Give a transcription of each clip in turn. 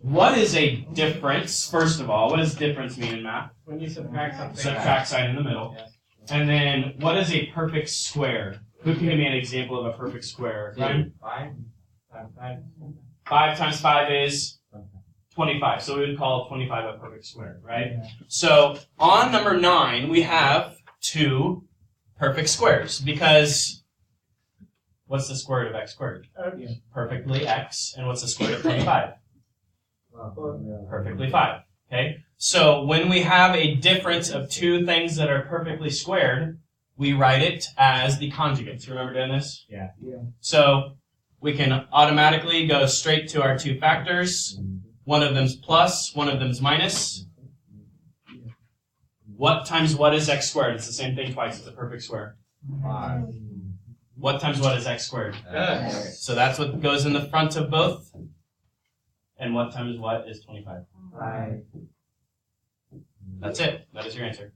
what is a difference? First of all, what does difference mean in math? When you subtract something. Subtract sign in the middle. Yes. And then, what is a perfect square? Who can give me an example of a perfect square? Ryan? 5 times 5. 5 times 5 is 25. So we would call 25 a perfect square, right? Yeah. So on number 9, we have 2 perfect squares because what's the square root of x squared? Yeah. Perfectly x. And what's the square root of 25? Perfectly 5. Okay? So when we have a difference of 2 things that are perfectly squared, we write it as the conjugates. Remember doing this? Yeah. So we can automatically go straight to our 2 factors. One of them's plus, one of them's minus. What times what is x squared? It's the same thing twice. It's a perfect square. 5. What times what is x squared? X. So that's what goes in the front of both. And what times what is 25? 5. That's it. That is your answer.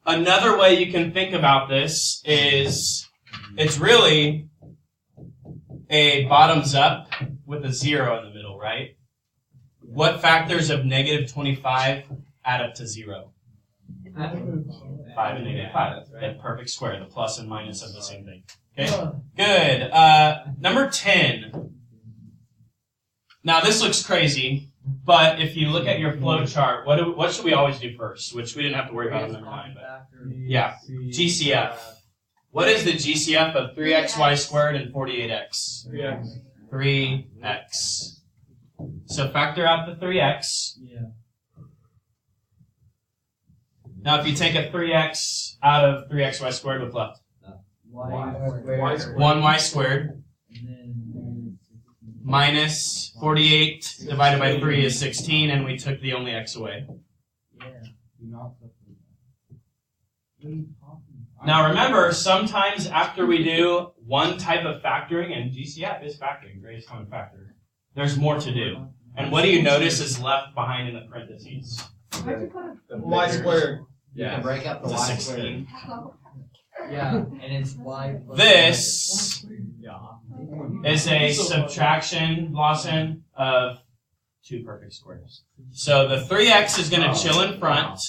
Another way you can think about this is it's really a bottoms up with a 0 in the middle, right? What factors of negative 25 add up to 0? 5 and negative 5. That's right. The perfect square, the plus and minus of the same thing. Okay? Good. Number 10. Now this looks crazy, but if you look at your flow chart, what should we always do first? Which we didn't have to worry about in number 9. But yeah, GCF. What is the GCF of 3xy squared and 48x? 3x. 3x. So factor out the 3x. Yeah. Now if you take a 3x out of 3xy squared, what's left? Y squared. 1y squared minus 48 divided by 3 is 16, and we took the only x away. Now remember, sometimes after we do one type of factoring, and GCF is factoring, greatest common factor, there's more to do. And what do you notice is left behind in the parentheses? Y squared. You can break up the It's a y 16. squared. Yeah, and it's y plus This is a subtraction, Lawson, of 2 perfect squares. So the 3x is going to chill in front.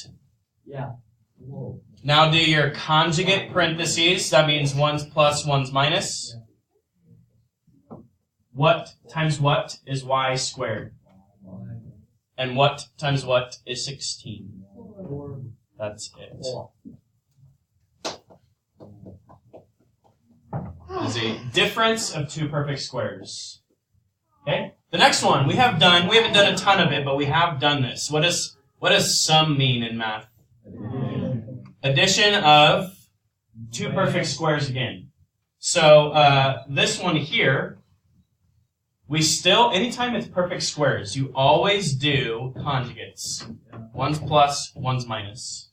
Yeah. Whoa. Now do your conjugate parentheses. That means 1's plus, 1's minus. What times what is y squared? And what times what is 16? That's it. Is a difference of 2 perfect squares. Okay? The next one we haven't done a ton of it, but we have done this. What does sum mean in math? Addition of 2 perfect squares again. So this one here, we still, anytime it's perfect squares, you always do conjugates. 1's plus, 1's minus.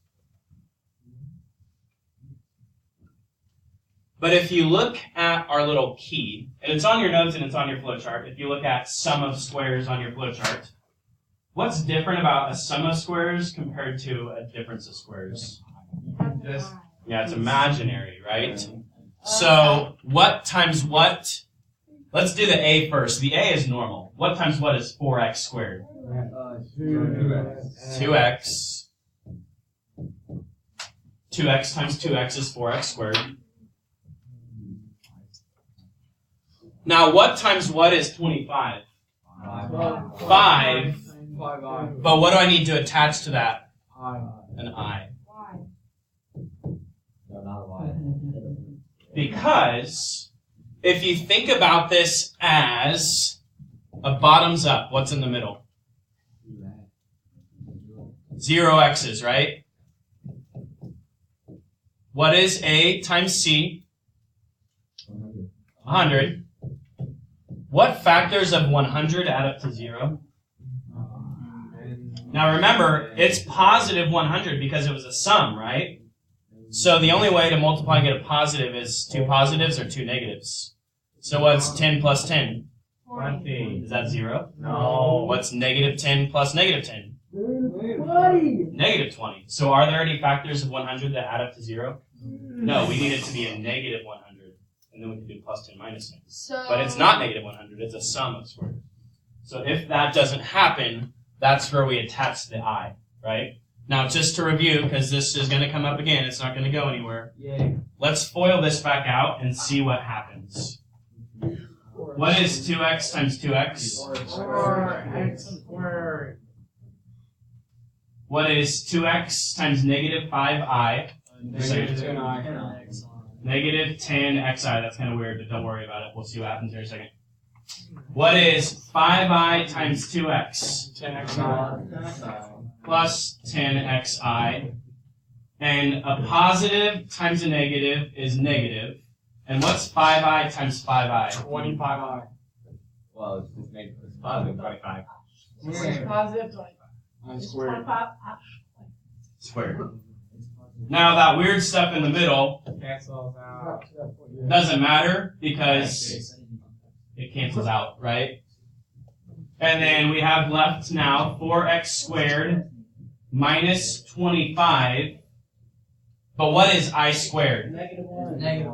But if you look at our little key, and it's on your notes and it's on your flowchart, if you look at sum of squares on your flowchart, what's different about a sum of squares compared to a difference of squares? Yeah, it's imaginary, right? So what times what? Let's do the a first. The a is normal. What times what is 4x squared? 2x. 2x times 2x is 4x squared. Now, what times what is 25? 5. But what do I need to attach to that? An I. No, not a y. Because if you think about this as a bottoms up, what's in the middle? 0 x's, right? What is a times c? 100. What factors of 100 add up to 0? Now remember, it's positive 100 because it was a sum, right? So the only way to multiply and get a positive is 2 positives or 2 negatives. So what's 10 plus 10? 20. Is that 0? No. What's negative 10 plus negative 10? 20. Negative 20. So are there any factors of 100 that add up to 0? No, we need it to be a negative 100. and then we can do plus 10 minus 10. So. But it's not negative 100, it's a sum of squares. So if that doesn't happen, that's where we attach the I, right? Now, just to review, because this is going to come up again, it's not going to go anywhere. Yay. Let's FOIL this back out and see what happens. What is 2x times 2x? 4x squared. What is 2x times negative 5i? Negative 10i. Negative 10xi. That's kind of weird, but don't worry about it. We'll see what happens here in a second. What is 5i times 2x? 10xi. Plus 10xi. And a positive times a negative is negative. And what's 5i times 5i? 25i. Well, it's just made it's positive 25. Positive 25. Squared. Squared. Now that weird stuff in the middle Cancels out. doesn't matter because it cancels out, right? And then we have left now 4x squared minus 25. But what is I squared? Negative 1. Negative.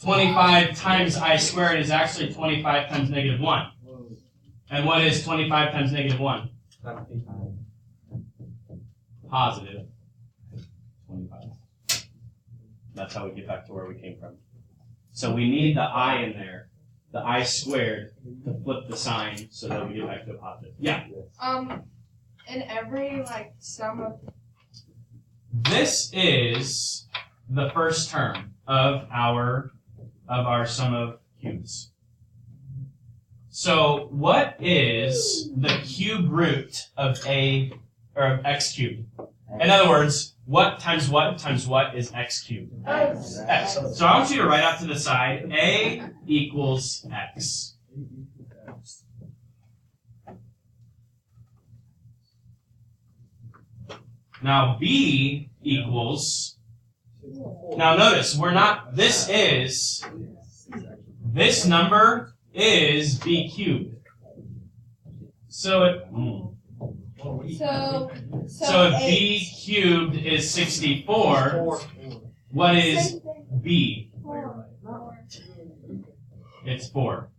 25 times I squared is actually 25 times negative 1. And what is 25 times negative 1? Positive 25. That's how we get back to where we came from. So we need the I in there, the I squared, to flip the sign so that we get back to a positive. Yeah. In every sum of. This is the first term of our sum of cubes. So what is the cube root of x cubed? In other words, what times what times what is x cubed? X. X. So I want you to write out to the side, a equals x. Now b equals, now notice, this number is b cubed. So if b cubed is 64, what is b? It's 4.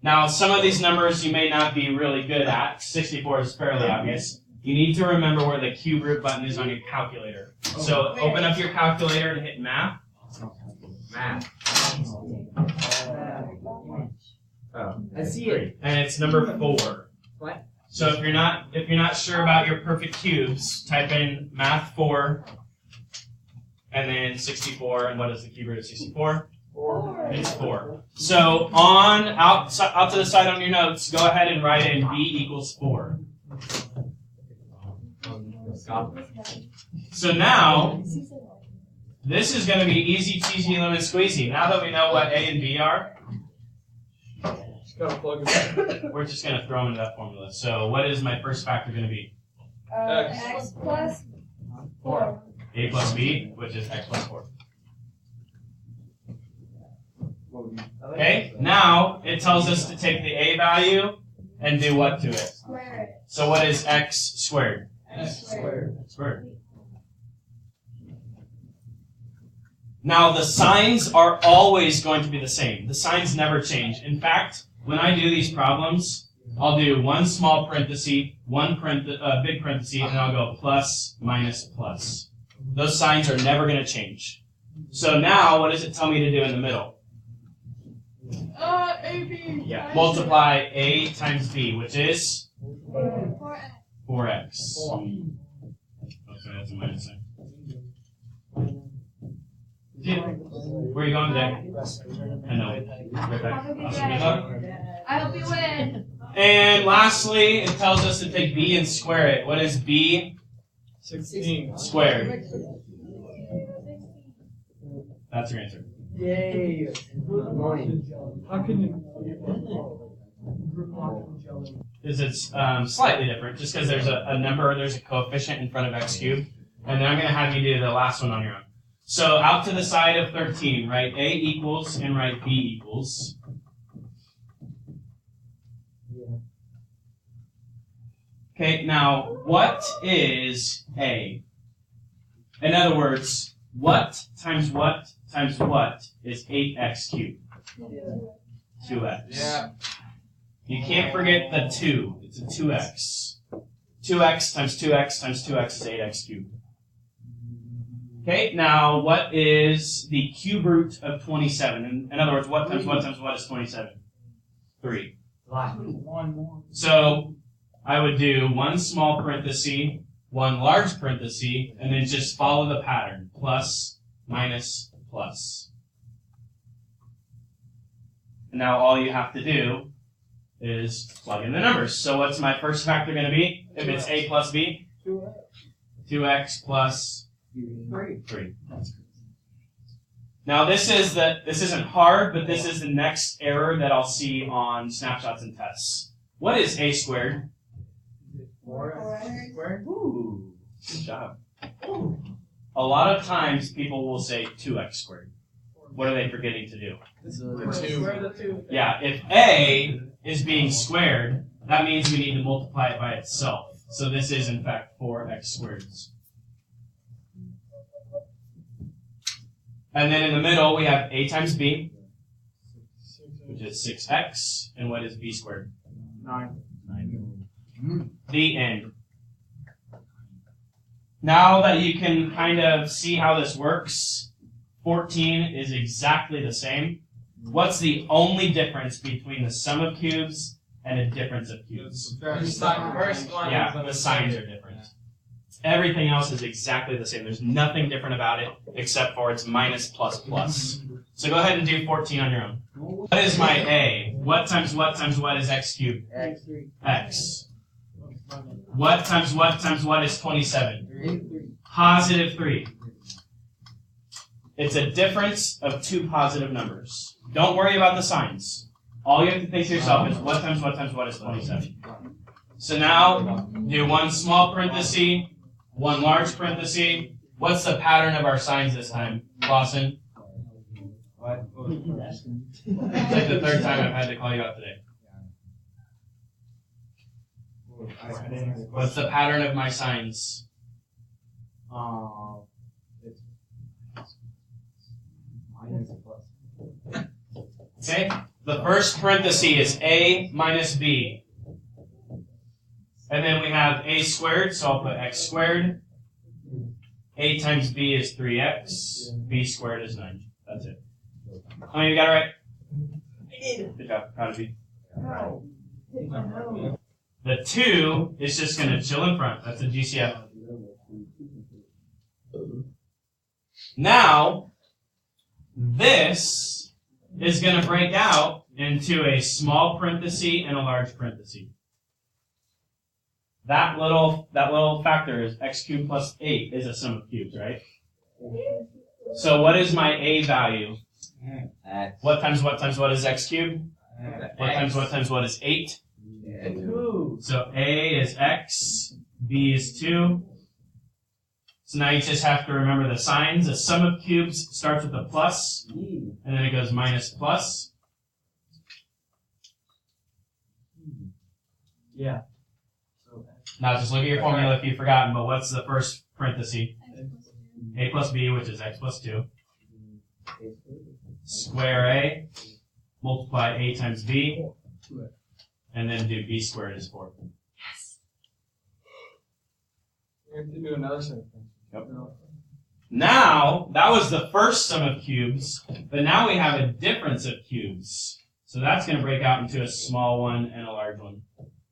Now, some of these numbers you may not be really good at. 64 is fairly obvious. You need to remember where the cube root button is on your calculator. So open up your calculator and hit math. Math. Oh, I see it. And it's number 4. What? So if you're not sure about your perfect cubes, type in math 4 and then 64. And what is the cube root of 64? 4. It's 4. So out to the side on your notes, go ahead and write in b equals 4. So now, this is going to be easy cheesy lemon squeezy. Now that we know what a and b are, Just gotta plug it in. we're just going to throw them into that formula. So what is my first factor going to be? X plus 4. A plus b, which is x plus 4. Okay, now it tells us to take the a value and do what to it? Square it. So what is x squared? X squared. Squared. Now the signs are always going to be the same. The signs never change. In fact, when I do these problems, I'll do one small parenthesis, one big parenthesis, and I'll go plus, minus, plus. Those signs are never going to change. So now, what does it tell me to do in the middle? AB. Yeah. Multiply a times b, which is 4x. Okay, that's a minus sign. Where are you going today? I know. Right back. Have a good Awesome. Good luck. I hope you win. And lastly, it tells us to take b and square it. What is b 16. squared? That's your answer. Yay. Good morning. How can you? Is it's slightly different, just because there's a number, there's a coefficient in front of x cubed, and then I'm going to have you do the last one on your own. So out to the side of 13, write a equals and write b equals. Okay, now what is a? In other words, what times what is 8x cubed? 2x. Yeah. You can't forget the 2. It's a 2x. 2x times 2x times 2x is 8x cubed. Okay, now what is the cube root of 27? In other words, what times what times what is 27? 3. One more. So I would do one small parenthesis, one large parenthesis, and then just follow the pattern. Plus, minus, plus. And now all you have to do is plug in the numbers. So what's my first factor going to be? If it's a plus b? 2x plus 3. Now this isn't hard, but this is the next error that I'll see on snapshots and tests. What is a squared? 4x squared. Ooh, good job. A lot of times people will say 2x squared. What are they forgetting to do? The 2. Yeah, if a is being squared, that means we need to multiply it by itself. So this is in fact 4x squared. And then in the middle we have a times b, which is 6x, and what is b squared? 9. The end. Now that you can kind of see how this works, 14 is exactly the same. What's the only difference between the sum of cubes and a difference of cubes? First one. Yeah, the signs are different. Everything else is exactly the same. There's nothing different about it except for it's minus plus plus. So go ahead and do 14 on your own. What is my a? What times what is x cubed? X. What times what is 27? Positive 3. It's a difference of two positive numbers. Don't worry about the signs. All you have to think to yourself is what times what is 27? So now, do one small parenthesis, one large parenthesis. What's the pattern of our signs this time, Lawson? It's like the third time I've had to call you out today. What's the pattern of my signs? Okay, the first parenthesis is a minus b. And then we have a squared, so I'll put x squared. A times b is 3x. B squared is 9. That's it. How many you got it right? Good job. Proud of you. The 2 is just going to chill in front. That's a GCF. Now, this is going to break out into a small parenthesis and a large parenthesis. That little factor is x cubed plus 8 is a sum of cubes, right? So what is my a value? X. What times what is x cubed? What times what is 8? 2. So a is x, b is 2. So now you just have to remember the signs. A sum of cubes starts with a plus, and then it goes minus plus. Yeah. Now just look at your formula if you've forgotten, but what's the first parenthesis? A plus b, which is x plus 2. Square a, multiply a times b, and then do b squared is 4. We have to do another set of things. Yep. Now, that was the first sum of cubes, but now we have a difference of cubes. So that's going to break out into a small one and a large one.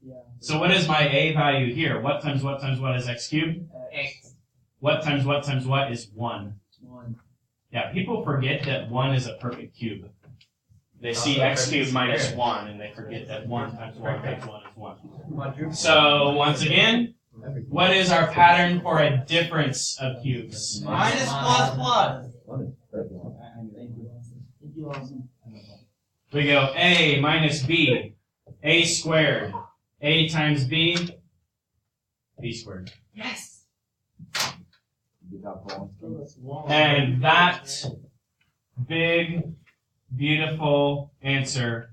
Yeah. So what is my a value here? What times what is x cubed? X. What times what is 1? 1. Yeah, people forget that 1 is a perfect cube. They see x cubed minus 1, and they forget that 1 times 1 times 1 is 1. So, once again, what is our pattern for a difference of cubes? Minus plus plus. We go a minus b, a squared, a times b, b squared. Yes. And that big, beautiful answer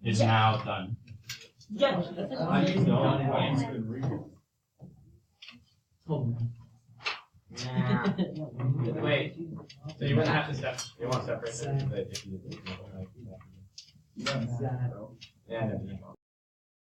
is now done. Nah. Wait, So you wouldn't have to step. you won't separate them, but if you. Yeah, no.